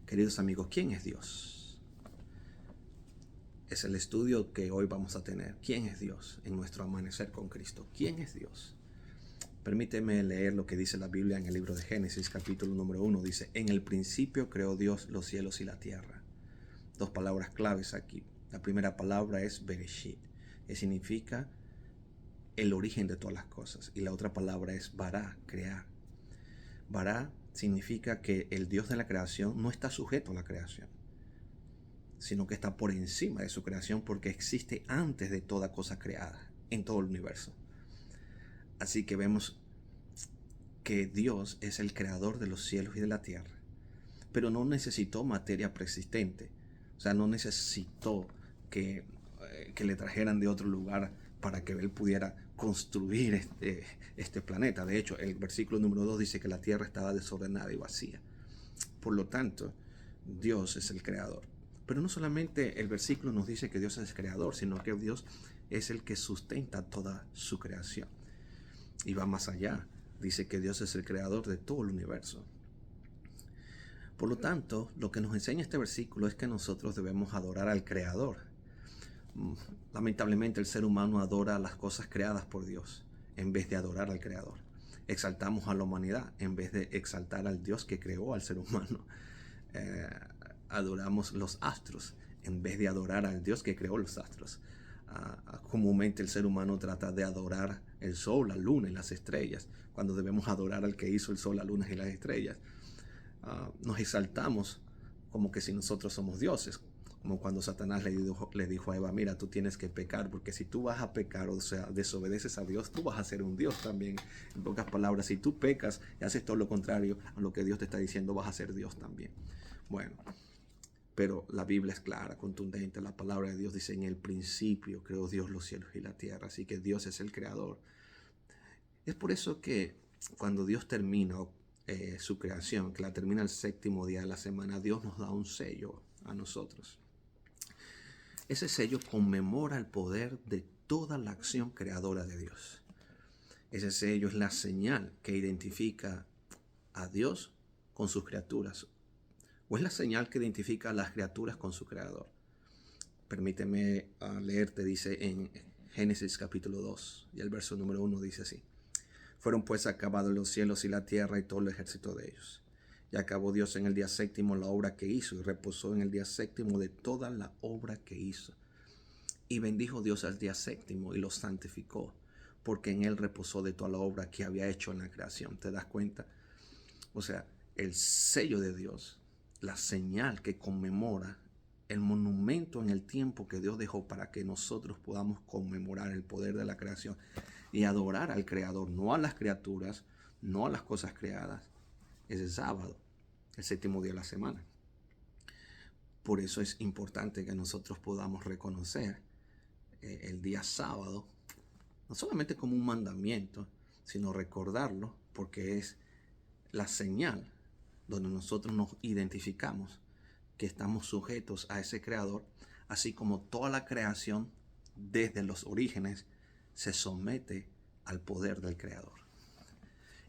Queridos amigos, ¿quién es Dios? Es el estudio que hoy vamos a tener. ¿Quién es Dios en nuestro amanecer con Cristo? ¿Quién es Dios? Permíteme leer lo que dice la Biblia en el libro de Génesis, capítulo número 1. Dice, en el principio creó Dios los cielos y la tierra. Dos palabras claves aquí. La primera palabra es Bereshit, que significa el origen de todas las cosas. Y la otra palabra es Bará, crear. Bará significa que el Dios de la creación no está sujeto a la creación, sino que está por encima de su creación porque existe antes de toda cosa creada en todo el universo. Así que vemos que Dios es el creador de los cielos y de la tierra, pero no necesitó materia preexistente. O sea, no necesitó que le trajeran de otro lugar para que él pudiera construir este planeta. De hecho, el versículo número 2 dice que la tierra estaba desordenada y vacía. Por lo tanto, Dios es el creador. Pero no solamente el versículo nos dice que Dios es el creador, sino que Dios es el que sustenta toda su creación. Y va más allá. Dice que Dios es el creador de todo el universo. Por lo tanto, lo que nos enseña este versículo es que nosotros debemos adorar al creador. Lamentablemente el ser humano adora las cosas creadas por Dios en vez de adorar al creador. Exaltamos a la humanidad en vez de exaltar al Dios que creó al ser humano. Adoramos los astros en vez de adorar al Dios que creó los astros. Comúnmente el ser humano trata de adorar el sol, la luna y las estrellas, cuando debemos adorar al que hizo el sol, la luna y las estrellas. Nos exaltamos como que si nosotros somos dioses, como cuando Satanás le dijo a Eva, mira, tú tienes que pecar, porque si tú vas a pecar, o sea, desobedeces a Dios, tú vas a ser un Dios también. En pocas palabras, si tú pecas y haces todo lo contrario a lo que Dios te está diciendo, vas a ser Dios también. Bueno, pero la Biblia es clara, contundente. La palabra de Dios dice, en el principio creó Dios los cielos y la tierra. Así que Dios es el creador. Es por eso que cuando Dios termina su creación, que la termina el séptimo día de la semana, Dios nos da un sello a nosotros. Ese sello conmemora el poder de toda la acción creadora de Dios. Ese sello es la señal que identifica a Dios con sus criaturas, o es la señal que identifica a las criaturas con su creador. Permíteme leerte, dice en Génesis capítulo 2, y el verso número 1 dice así. Fueron pues acabados los cielos y la tierra y todo el ejército de ellos. Y acabó Dios en el día séptimo la obra que hizo, y reposó en el día séptimo de toda la obra que hizo. Y bendijo Dios al día séptimo y lo santificó, porque en él reposó de toda la obra que había hecho en la creación. ¿Te das cuenta? O sea, el sello de Dios, la señal que conmemora el monumento en el tiempo que Dios dejó para que nosotros podamos conmemorar el poder de la creación y adorar al Creador, no a las criaturas, no a las cosas creadas. Es el sábado, el séptimo día de la semana. Por eso es importante que nosotros podamos reconocer el día sábado, no solamente como un mandamiento, sino recordarlo porque es la señal donde nosotros nos identificamos que estamos sujetos a ese creador, así como toda la creación desde los orígenes se somete al poder del creador.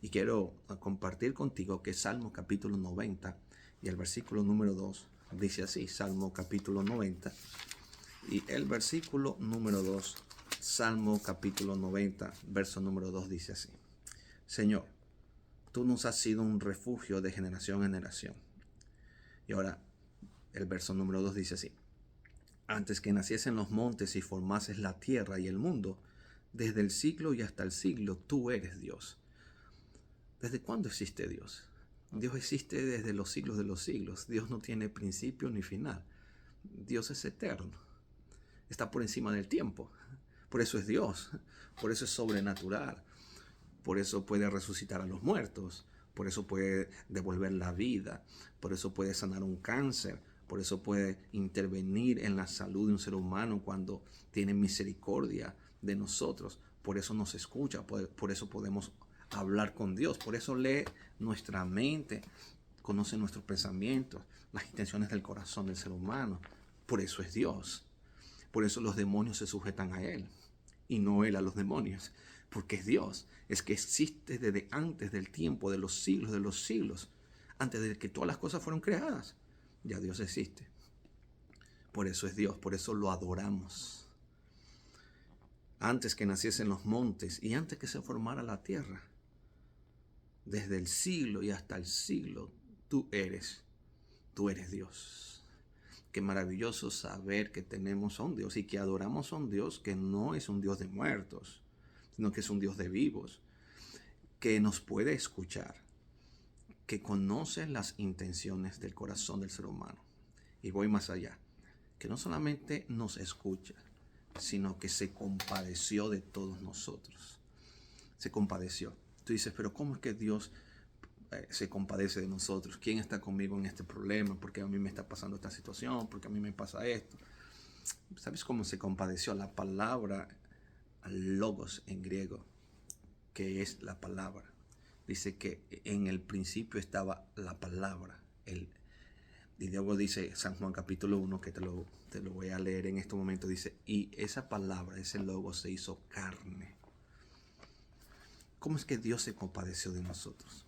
Y quiero compartir contigo que Salmo capítulo 90 y el versículo número 2 dice así, Salmo capítulo 90 y el versículo número 2, Salmo capítulo 90, verso número 2 dice así. Señor, tú nos has sido un refugio de generación en generación. Y ahora el verso número 2 dice así. Antes que naciesen los montes y formases la tierra y el mundo, desde el siglo y hasta el siglo, tú eres Dios. ¿Desde cuándo existe Dios? Dios existe desde los siglos de los siglos. Dios no tiene principio ni final. Dios es eterno. Está por encima del tiempo. Por eso es Dios. Por eso es sobrenatural. Por eso puede resucitar a los muertos. Por eso puede devolver la vida. Por eso puede sanar un cáncer. Por eso puede intervenir en la salud de un ser humano cuando tiene misericordia de nosotros. Por eso nos escucha. Por eso podemos hablar con Dios. Por eso lee nuestra mente. Conoce nuestros pensamientos. Las intenciones del corazón del ser humano. Por eso es Dios. Por eso los demonios se sujetan a Él. Y no Él a los demonios. Porque es Dios. Es que existe desde antes del tiempo, de los siglos, antes de que todas las cosas fueron creadas. Ya Dios existe. Por eso es Dios, por eso lo adoramos. Antes que naciesen los montes y antes que se formara la tierra, desde el siglo y hasta el siglo, tú eres Dios. Qué maravilloso saber que tenemos a un Dios y que adoramos a un Dios que no es un Dios de muertos, sino que es un Dios de vivos, que nos puede escuchar, que conoce las intenciones del corazón del ser humano. Y voy más allá, que no solamente nos escucha, sino que se compadeció de todos nosotros. Se compadeció. Tú dices, pero ¿cómo es que Dios se compadece de nosotros? ¿Quién está conmigo en este problema? ¿Por qué a mí me está pasando esta situación? ¿Por qué a mí me pasa esto? ¿Sabes cómo se compadeció? La palabra logos en griego, que es la palabra, dice que en el principio estaba la palabra. Y luego dice San Juan capítulo 1, que te lo voy a leer en este momento, dice, y esa palabra, ese logo se hizo carne. ¿Cómo es que Dios se compadeció de nosotros?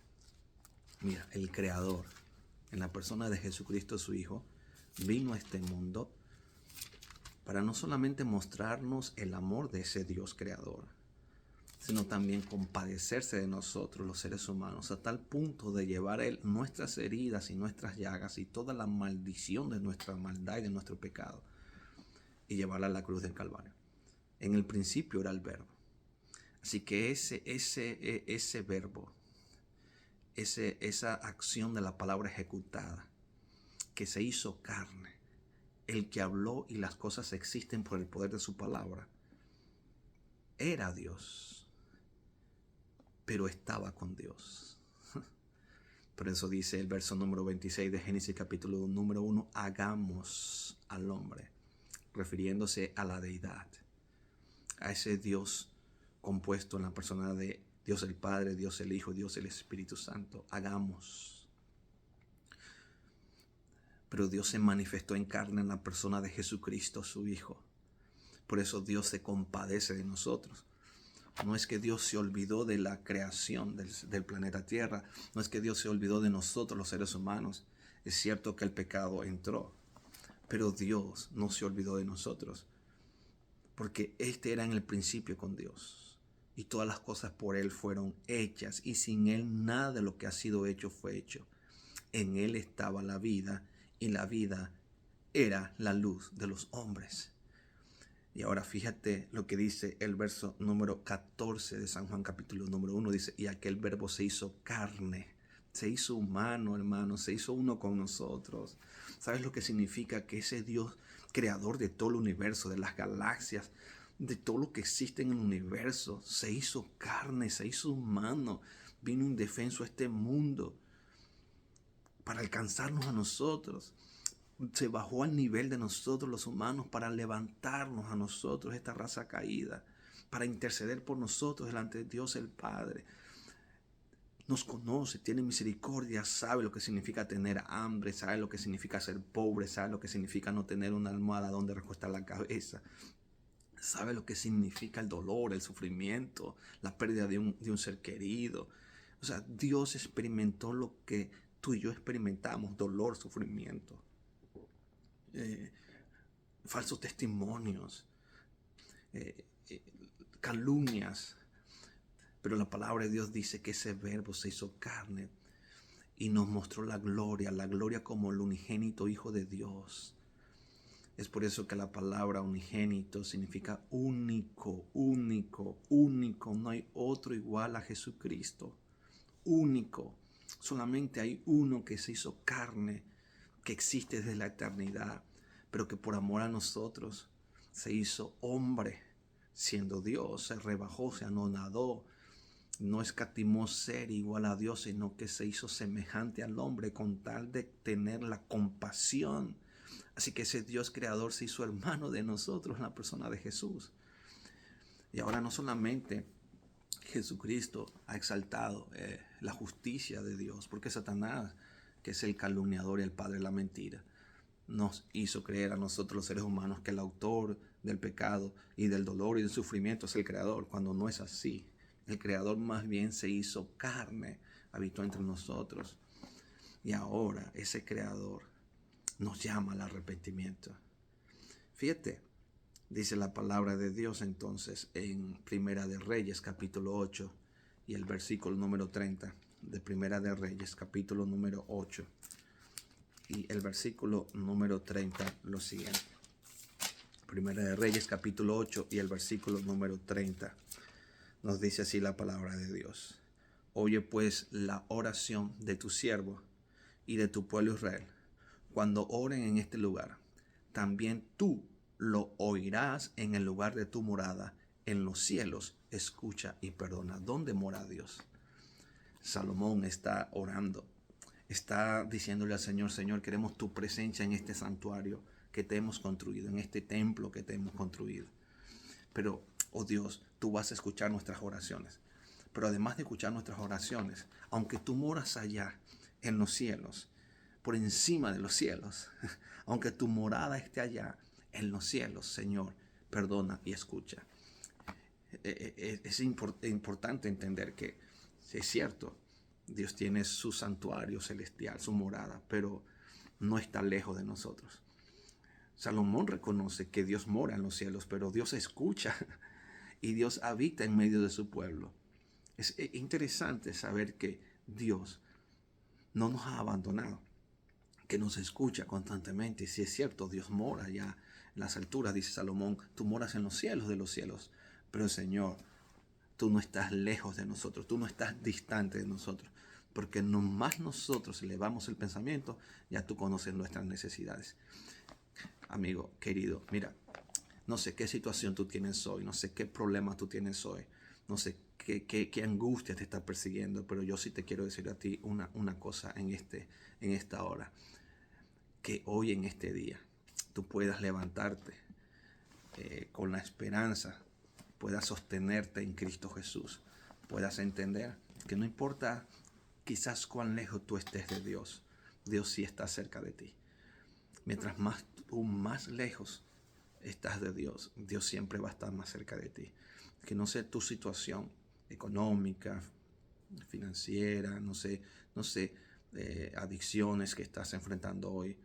Mira, el Creador, en la persona de Jesucristo su Hijo, vino a este mundo para no solamente mostrarnos el amor de ese Dios creador, sino también compadecerse de nosotros, los seres humanos, a tal punto de llevar a Él nuestras heridas y nuestras llagas y toda la maldición de nuestra maldad y de nuestro pecado, y llevarla a la cruz del Calvario. En el principio era el Verbo. Así que ese verbo, esa acción de la palabra ejecutada, que se hizo carne, el que habló y las cosas existen por el poder de su palabra, era Dios, pero estaba con Dios. Por eso dice el verso número 26 de Génesis capítulo número 1, hagamos al hombre, refiriéndose a la deidad, a ese Dios compuesto en la persona de Dios el Padre, Dios el Hijo, Dios el Espíritu Santo. Hagamos. Pero Dios se manifestó en carne en la persona de Jesucristo, su Hijo. Por eso Dios se compadece de nosotros. No es que Dios se olvidó de la creación del planeta Tierra. No es que Dios se olvidó de nosotros, los seres humanos. Es cierto que el pecado entró, pero Dios no se olvidó de nosotros. Porque este era en el principio con Dios. Y todas las cosas por Él fueron hechas. Y sin Él nada de lo que ha sido hecho fue hecho. En Él estaba la vida. Y la vida era la luz de los hombres. Y ahora fíjate lo que dice el verso número 14 de San Juan capítulo número 1. Dice, y aquel verbo se hizo carne. Se hizo humano, hermano. Se hizo uno con nosotros. ¿Sabes lo que significa? Que ese Dios creador de todo el universo, de las galaxias, de todo lo que existe en el universo, se hizo carne, se hizo humano, vino indefenso a este mundo para alcanzarnos a nosotros. Se bajó al nivel de nosotros los humanos para levantarnos a nosotros, esta raza caída, para interceder por nosotros delante de Dios el Padre. Nos conoce, tiene misericordia, sabe lo que significa tener hambre, sabe lo que significa ser pobre, sabe lo que significa no tener una almohada donde recostar la cabeza. Sabe lo que significa el dolor, el sufrimiento, la pérdida de un ser querido. O sea, Dios experimentó lo que tú y yo experimentamos, dolor, sufrimiento, falsos testimonios, calumnias. Pero la palabra de Dios dice que ese verbo se hizo carne y nos mostró la gloria como el unigénito Hijo de Dios. Es por eso que la palabra unigénito significa único, único, único. No hay otro igual a Jesucristo. Único. Solamente hay uno que se hizo carne, que existe desde la eternidad, pero que por amor a nosotros se hizo hombre, siendo Dios. Se rebajó, se anonadó. No escatimó ser igual a Dios, sino que se hizo semejante al hombre con tal de tener la compasión. Así que ese Dios creador se hizo hermano de nosotros en la persona de Jesús. Y ahora no solamente Jesucristo ha exaltado la justicia de Dios, porque Satanás, que es el calumniador y el padre de la mentira, nos hizo creer a nosotros los seres humanos que el autor del pecado y del dolor y del sufrimiento es el creador, cuando no es así. El creador más bien se hizo carne, habitó entre nosotros. Y ahora ese creador nos llama al arrepentimiento. Fíjate, dice la palabra de Dios entonces en Primera de Reyes, capítulo 8, y el versículo número 30 de Primera de Reyes, capítulo número 8, y el versículo número 30, lo siguiente. Primera de Reyes, capítulo 8, y el versículo número 30, nos dice así la palabra de Dios. Oye pues la oración de tu siervo y de tu pueblo Israel. Cuando oren en este lugar, también tú lo oirás en el lugar de tu morada, en los cielos. Escucha y perdona. ¿Dónde mora Dios? Salomón está orando, está diciéndole al Señor: Señor, queremos tu presencia en este santuario que te hemos construido, en este templo que te hemos construido. Pero, oh Dios, tú vas a escuchar nuestras oraciones. Pero además de escuchar nuestras oraciones, aunque tú moras allá en los cielos, por encima de los cielos, aunque tu morada esté allá en los cielos, Señor, perdona y escucha. Es importante entender que es cierto, Dios tiene su santuario celestial, su morada, pero no está lejos de nosotros. Salomón reconoce que Dios mora en los cielos, pero Dios escucha y Dios habita en medio de su pueblo. Es interesante saber que Dios no nos ha abandonado, que nos escucha constantemente. Y si es cierto, Dios mora allá en las alturas, dice Salomón, tú moras en los cielos de los cielos. Pero Señor, tú no estás lejos de nosotros, tú no estás distante de nosotros, porque nomás nosotros elevamos el pensamiento, ya tú conoces nuestras necesidades. Amigo querido, mira, no sé qué situación tú tienes hoy, no sé qué problema tú tienes hoy, no sé qué angustia te está persiguiendo, pero yo sí te quiero decir a ti una cosa en esta hora. Que hoy en este día tú puedas levantarte con la esperanza, puedas sostenerte en Cristo Jesús, puedas entender que no importa quizás cuán lejos tú estés de Dios, Dios sí está cerca de ti. Mientras tú más lejos estás de Dios, Dios siempre va a estar más cerca de ti. Que no sé tu situación económica, financiera, no sé, adicciones que estás enfrentando hoy.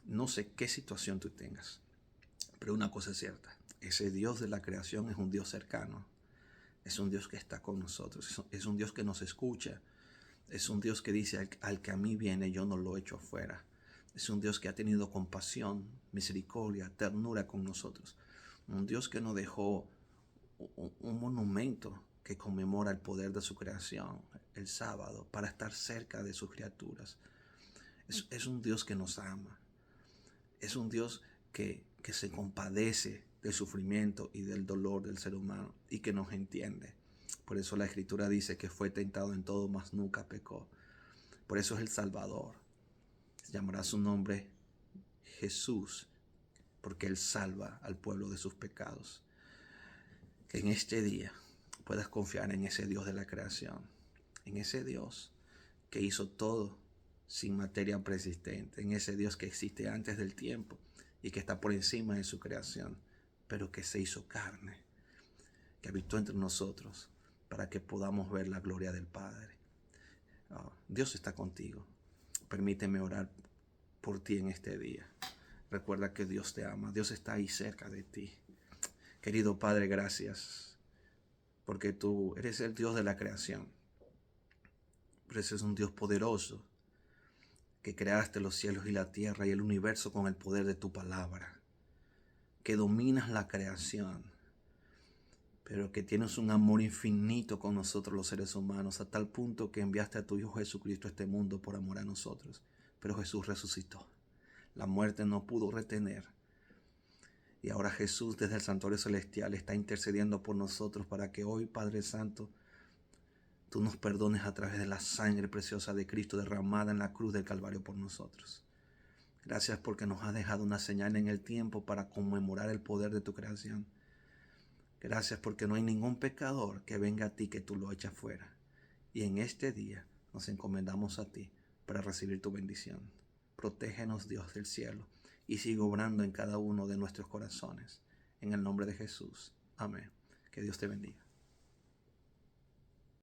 No sé qué situación tú tengas, pero una cosa es cierta: ese Dios de la creación es un Dios cercano, es un Dios que está con nosotros, es un Dios que nos escucha, es un Dios que dice: al que a mí viene yo no lo echo afuera. Es un Dios que ha tenido compasión, misericordia, ternura con nosotros. Un Dios que nos dejó un monumento que conmemora el poder de su creación el sábado para estar cerca de sus criaturas. Es un Dios que nos ama. Es un Dios que se compadece del sufrimiento y del dolor del ser humano y que nos entiende. Por eso la Escritura dice que fue tentado en todo, mas nunca pecó. Por eso es el Salvador. Llamará su nombre Jesús, porque Él salva al pueblo de sus pecados. Que en este día puedas confiar en ese Dios de la creación, en ese Dios que hizo todo sin materia preexistente, en ese Dios que existe antes del tiempo y que está por encima de su creación, pero que se hizo carne, que habitó entre nosotros para que podamos ver la gloria del Padre. Dios está contigo. Permíteme orar por ti en este día. Recuerda que Dios te ama, Dios está ahí cerca de ti. Querido Padre, gracias, porque tú eres el Dios de la creación, pero ese es un Dios poderoso, que creaste los cielos y la tierra y el universo con el poder de tu palabra, que dominas la creación, pero que tienes un amor infinito con nosotros los seres humanos, a tal punto que enviaste a tu Hijo Jesucristo a este mundo por amor a nosotros. Pero Jesús resucitó. La muerte no pudo retener. Y ahora Jesús desde el santuario celestial está intercediendo por nosotros para que hoy, Padre Santo, tú nos perdones a través de la sangre preciosa de Cristo derramada en la cruz del Calvario por nosotros. Gracias porque nos has dejado una señal en el tiempo para conmemorar el poder de tu creación. Gracias porque no hay ningún pecador que venga a ti que tú lo eches fuera. Y en este día nos encomendamos a ti para recibir tu bendición. Protégenos, Dios del cielo, y sigue obrando en cada uno de nuestros corazones. En el nombre de Jesús. Amén. Que Dios te bendiga.